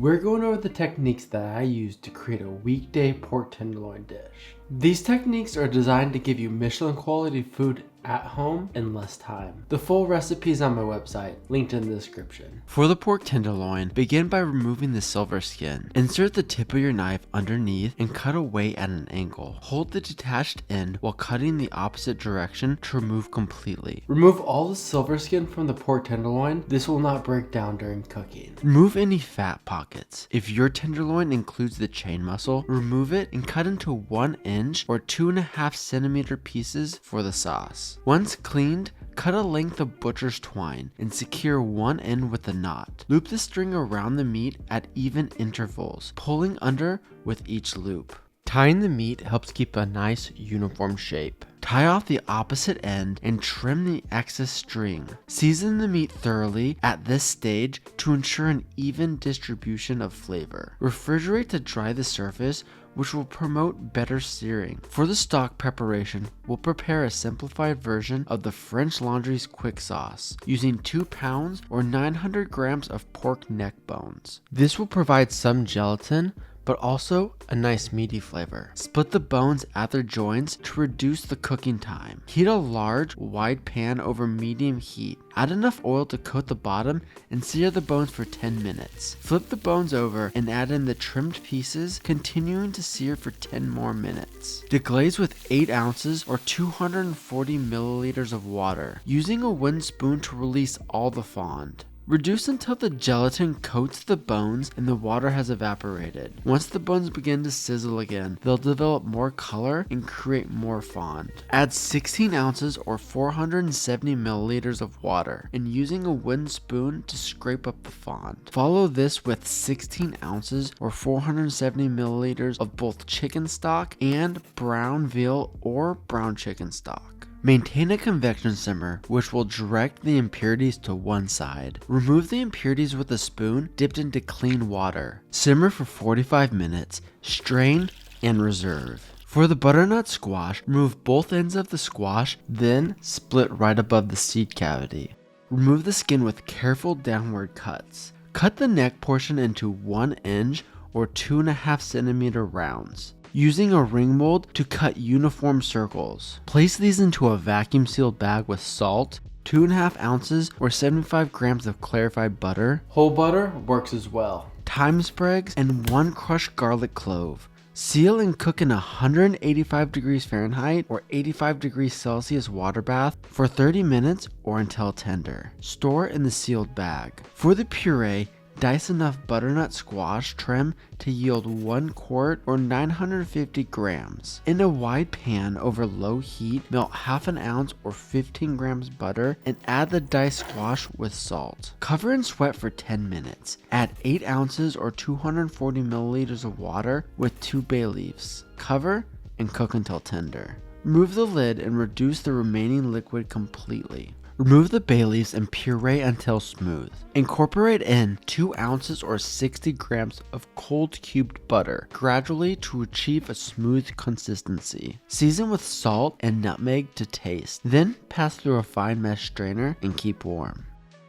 we're going over the techniques that I use to create a weekday pork tenderloin dish. These techniques are designed to give you Michelin quality food at home in less time. The full recipe is on my website, linked in the description. For the pork tenderloin, begin by removing the silver skin. Insert the tip of your knife underneath and cut away at an angle. Hold the detached end while cutting the opposite direction to remove completely. Remove all the silver skin from the pork tenderloin. This will not break down during cooking. Remove any fat pockets. If your tenderloin includes the chain muscle, remove it and cut into 1 inch or 2.5 centimeter pieces for the sauce. Once cleaned, cut a length of butcher's twine and secure one end with a knot. Loop the string around the meat at even intervals, pulling under with each loop. Tying the meat helps keep a nice uniform shape. Tie off the opposite end and trim the excess string. Season the meat thoroughly at this stage to ensure an even distribution of flavor. Refrigerate to dry the surface, which will promote better searing. For the stock preparation, we'll prepare a simplified version of the French Laundry's quick sauce, using 2 pounds or 900 grams of pork neck bones. This will provide some gelatin, but also a nice meaty flavor. Split the bones at their joints to reduce the cooking time. Heat a large, wide pan over medium heat. Add enough oil to coat the bottom and sear the bones for 10 minutes. Flip the bones over and add in the trimmed pieces, continuing to sear for 10 more minutes. Deglaze with 8 ounces or 240 milliliters of water, using a wooden spoon to release all the fond. Reduce until the gelatin coats the bones and the water has evaporated. Once the bones begin to sizzle again, they'll develop more color and create more fond. Add 16 ounces or 470 milliliters of water and using a wooden spoon to scrape up the fond. Follow this with 16 ounces or 470 milliliters of both chicken stock and brown veal or brown chicken stock. Maintain a convection simmer, which will direct the impurities to one side. Remove the impurities with a spoon dipped into clean water. Simmer for 45 minutes, strain, and reserve. For the butternut squash, remove both ends of the squash, then split right above the seed cavity. Remove the skin with careful downward cuts. Cut the neck portion into 1 inch or 2.5 centimeter rounds, using a ring mold to cut uniform circles. Place these into a vacuum sealed bag with salt, 2.5 ounces or 75 grams of clarified butter. Whole butter works as well. Thyme sprigs and 1 crushed garlic clove. Seal and cook in 185 degrees Fahrenheit or 85 degrees Celsius water bath for 30 minutes or until tender. Store in the sealed bag. For the puree, dice enough butternut squash trim to yield 1 quart or 950 grams. In a wide pan over low heat, melt half an ounce or 15 grams butter and add the diced squash with salt. Cover and sweat for 10 minutes. Add 8 ounces or 240 milliliters of water with 2 bay leaves. Cover and cook until tender. Remove the lid and reduce the remaining liquid completely. Remove the bay leaves and puree until smooth. Incorporate in 2 ounces or 60 grams of cold cubed butter gradually to achieve a smooth consistency. Season with salt and nutmeg to taste. Then pass through a fine mesh strainer and keep warm.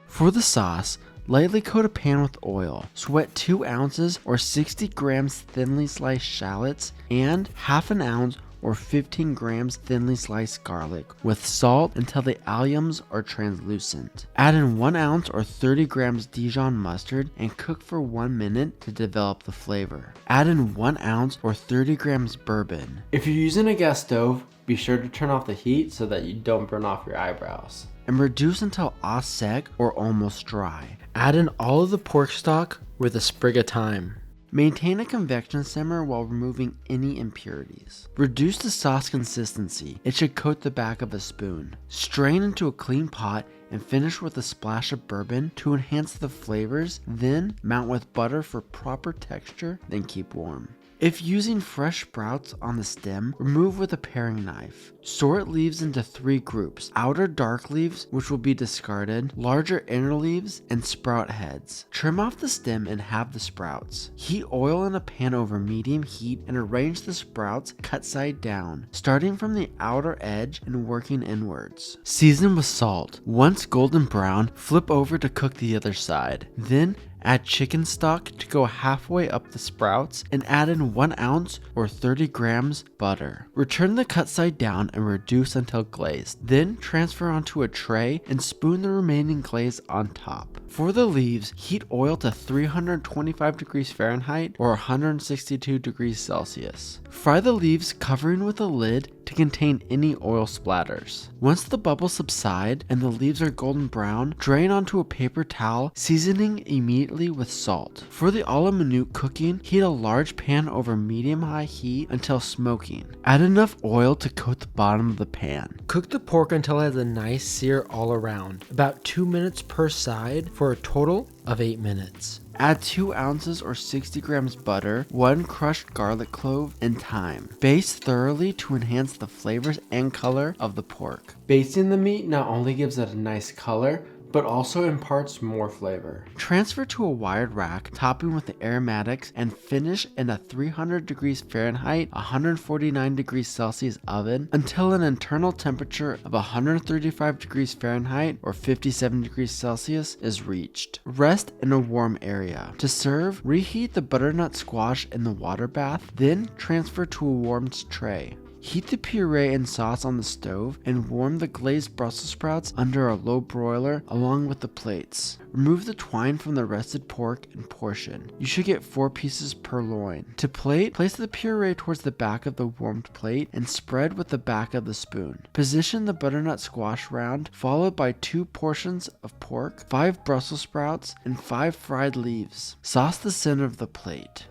For the sauce, lightly coat a pan with oil. Sweat 2 ounces or 60 grams thinly sliced shallots and half an ounce or 15 grams thinly sliced garlic with salt until the alliums are translucent. Add in 1 ounce or 30 grams Dijon mustard and cook for 1 minute to develop the flavor. Add in 1 ounce or 30 grams bourbon. If you're using a gas stove, be sure to turn off the heat so that you don't burn off your eyebrows. And reduce until au sec or almost dry. Add in all of the pork stock with a sprig of thyme. Maintain a convection simmer while removing any impurities. Reduce the sauce consistency. It should coat the back of a spoon. Strain into a clean pot and finish with a splash of bourbon to enhance the flavors, then mount with butter for proper texture, then keep warm. If using fresh sprouts on the stem, remove with a paring knife. Sort leaves into 3 groups: outer dark leaves, which will be discarded, larger inner leaves, and sprout heads. Trim off the stem and halve the sprouts. Heat oil in a pan over medium heat and arrange the sprouts cut side down, starting from the outer edge and working inwards. Season with salt. Once golden brown, flip over to cook the other side. Then Add chicken stock to go halfway up the sprouts and add in 1 ounce or 30 grams butter. Return the cut side down and reduce until glazed. Then transfer onto a tray and spoon the remaining glaze on top. For the leaves, heat oil to 325 degrees Fahrenheit or 162 degrees Celsius. Fry the leaves covering with a lid to contain any oil splatters. Once the bubbles subside and the leaves are golden brown, drain onto a paper towel, seasoning immediately with salt. For the a la minute cooking, heat a large pan over medium-high heat until smoking. Add enough oil to coat the bottom of the pan. Cook the pork until it has a nice sear all around, about 2 minutes per side for a total of 8 minutes. Add 2 ounces or 60 grams butter, 1 crushed garlic clove, and thyme. Baste thoroughly to enhance the flavors and color of the pork. Basting the meat not only gives it a nice color, but also imparts more flavor. Transfer to a wired rack, topping with the aromatics, and finish in a 300 degrees Fahrenheit, 149 degrees Celsius oven until an internal temperature of 135 degrees Fahrenheit or 57 degrees Celsius is reached. Rest in a warm area. To serve, reheat the butternut squash in the water bath, then transfer to a warmed tray. Heat the puree and sauce on the stove and warm the glazed Brussels sprouts under a low broiler along with the plates. Remove the twine from the rested pork and portion. You should get 4 pieces per loin. To plate, place the puree towards the back of the warmed plate and spread with the back of the spoon. Position the butternut squash round, followed by 2 portions of pork, 5 Brussels sprouts, and 5 fried leaves. Sauce the center of the plate.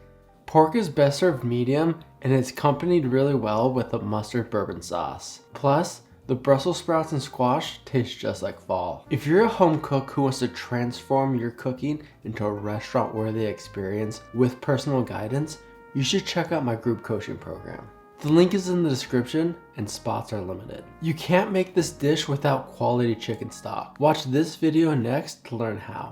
Pork is best served medium and it's accompanied really well with a mustard bourbon sauce. Plus, the Brussels sprouts and squash taste just like fall. If you're a home cook who wants to transform your cooking into a restaurant-worthy experience with personal guidance, you should check out my group coaching program. The link is in the description and spots are limited. You can't make this dish without quality chicken stock. Watch this video next to learn how.